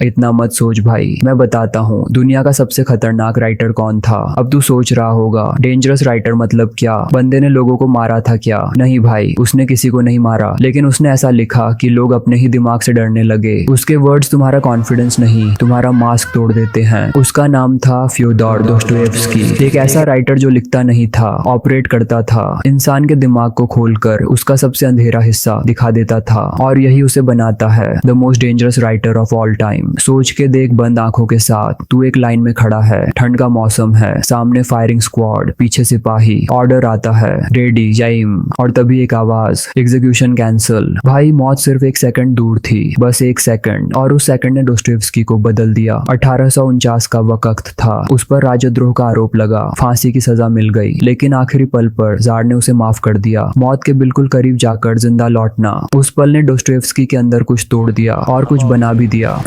इतना मत सोच भाई, मैं बताता हूँ दुनिया का सबसे खतरनाक राइटर कौन था। अब तू सोच रहा होगा डेंजरस राइटर मतलब क्या, बंदे ने लोगों को मारा था क्या? नहीं भाई, उसने किसी को नहीं मारा, लेकिन उसने ऐसा लिखा कि लोग अपने ही दिमाग से डरने लगे। उसके वर्ड्स तुम्हारा कॉन्फिडेंस नहीं, तुम्हारा मास्क तोड़ देते हैं। उसका नाम था फ्योदोर दोस्तोयेव्स्की। एक ऐसा राइटर जो लिखता नहीं था, ऑपरेट करता था, इंसान के दिमाग को खोलकर उसका सबसे अंधेरा हिस्सा दिखा देता था, और यही उसे बनाता है the most dangerous writer of all time. सोच के देख बंद आंखों के साथ, तू एक लाइन में खड़ा है, ठंड का मौसम है, सामने फायरिंग स्क्वाड, पीछे सिपाही, ऑर्डर आता है रेडी एम, और तभी एक आवाज एग्जीक्यूशन कैंसल। भाई मौत सिर्फ एक सेकंड दूर थी, बस एक सेकंड, और उस सेकंड ने दोस्तोयेव्स्की को बदल दिया। 1849 का वक्त था, उस पर राजद्रोह का आरोप लगा, फांसी की सजा मिल गई, लेकिन आखिरी पल पर जार ने उसे माफ कर दिया। मौत के बिल्कुल करीब जाकर जिंदा लौटना, उस पल ने दोस्तोयेव्स्की के अंदर कुछ तोड़ दिया और कुछ बना भी दिया।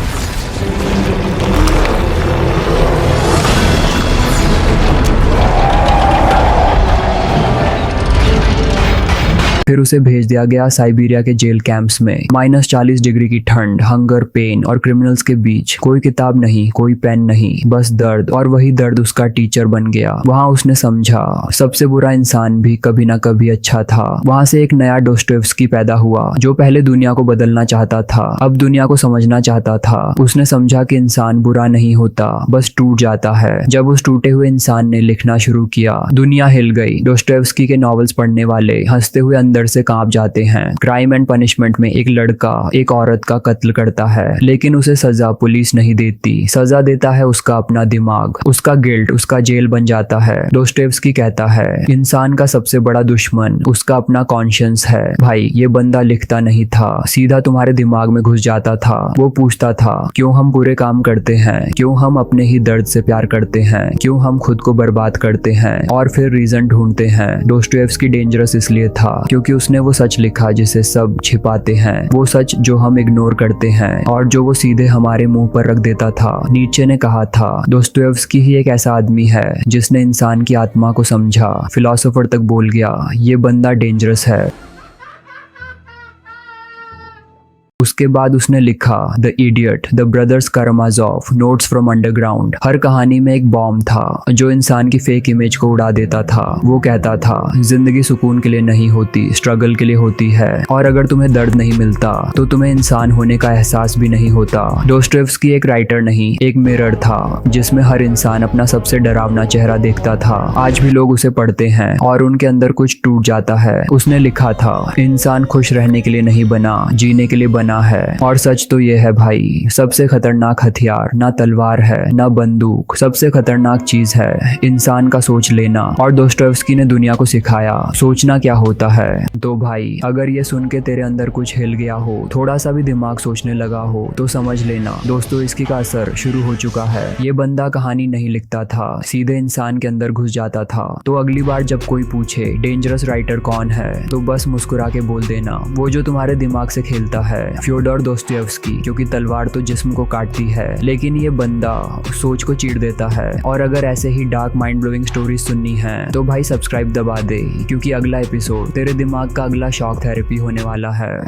फिर उसे भेज दिया गया साइबेरिया के जेल कैंप्स में। -40 डिग्री की ठंड, हंगर, पेन और क्रिमिनल्स के बीच कोई किताब नहीं, कोई पेन नहीं, बस दर्द, और वही दर्द उसका टीचर बन गया। वहां उसने समझा सबसे बुरा इंसान भी कभी ना कभी अच्छा था। वहां से एक नया दोस्तोयेव्स्की पैदा हुआ, जो पहले दुनिया को बदलना चाहता था, अब दुनिया को समझना चाहता था। उसने समझा कि इंसान बुरा नहीं होता, बस टूट जाता है। जब उस टूटे हुए इंसान ने लिखना शुरू किया, दुनिया हिल गई। दोस्तोयेव्स्की के नॉवेल्स पढ़ने वाले हंसते हुए अंदर से कांप जाते हैं। क्राइम एंड पनिशमेंट में एक लड़का एक औरत का कत्ल करता है, लेकिन उसे सजा पुलिस नहीं देती, सजा देता है उसका अपना दिमाग, उसका गिल्ट उसका जेल बन जाता है। दोस्तोयेव्स्की कहता है इंसान का सबसे बड़ा दुश्मन उसका अपना कॉन्शियंस है। भाई ये बंदा लिखता नहीं था, सीधा तुम्हारे दिमाग में घुस जाता था। वो पूछता था क्यों हम बुरे काम करते हैं, क्यों हम अपने ही दर्द से प्यार करते हैं, क्यों हम खुद को बर्बाद करते हैं, और फिर रीजन ढूंढते हैं। दोस्तोयेव्स्की डेंजरस इसलिए था क्योंकि उसने वो सच लिखा जिसे सब छिपाते हैं, वो सच जो हम इग्नोर करते हैं और जो वो सीधे हमारे मुंह पर रख देता था। नीचे ने कहा था दोस्तोयेव्स्की ही एक ऐसा आदमी है जिसने इंसान की आत्मा को समझा। फिलोसोफर तक बोल गया ये बंदा डेंजरस है। उसके बाद उसने लिखा the Idiot, the Brothers Karamazov, Notes from Underground. हर कहानी में एक बॉम्ब था जो इंसान की फेक इमेज को उड़ा देता था। वो कहता था जिंदगी सुकून के लिए नहीं होती, स्ट्रगल के लिए होती है, और अगर तुम्हें दर्द नहीं मिलता तो तुम्हें इंसान होने का एहसास भी नहीं होता। दोस्तोयेव्स्की एक राइटर नहीं, एक मिरर था जिसमें हर इंसान अपना सबसे डरावना चेहरा देखता था। आज भी लोग उसे पढ़ते हैं और उनके अंदर कुछ टूट जाता है। उसने लिखा था इंसान खुश रहने के लिए नहीं बना, जीने के लिए बना है। और सच तो ये है भाई, सबसे खतरनाक हथियार ना तलवार है ना बंदूक, सबसे खतरनाक चीज है इंसान का सोच लेना। और दोस्तोयेव्स्की ने दुनिया को सिखाया सोचना क्या होता है। तो भाई अगर ये सुन के तेरे अंदर कुछ हिल गया हो, थोड़ा सा भी दिमाग सोचने लगा हो, तो समझ लेना दोस्तोयेव्स्की का असर शुरू हो चुका है। ये बंदा कहानी नहीं लिखता था, सीधे इंसान के अंदर घुस जाता था। तो अगली बार जब कोई पूछे डेंजरस राइटर कौन है, तो बस मुस्कुरा के बोल देना वो जो तुम्हारे दिमाग से खेलता है, फ्योदोर दोस्तोयेव्स्की। क्योंकि तलवार तो जिस्म को काटती है, लेकिन ये बंदा सोच को चीर देता है। और अगर ऐसे ही डार्क माइंड ब्लोइंग स्टोरीज सुननी है तो भाई सब्सक्राइब दबा दे, क्योंकि अगला एपिसोड तेरे दिमाग का अगला शॉक थेरेपी होने वाला है।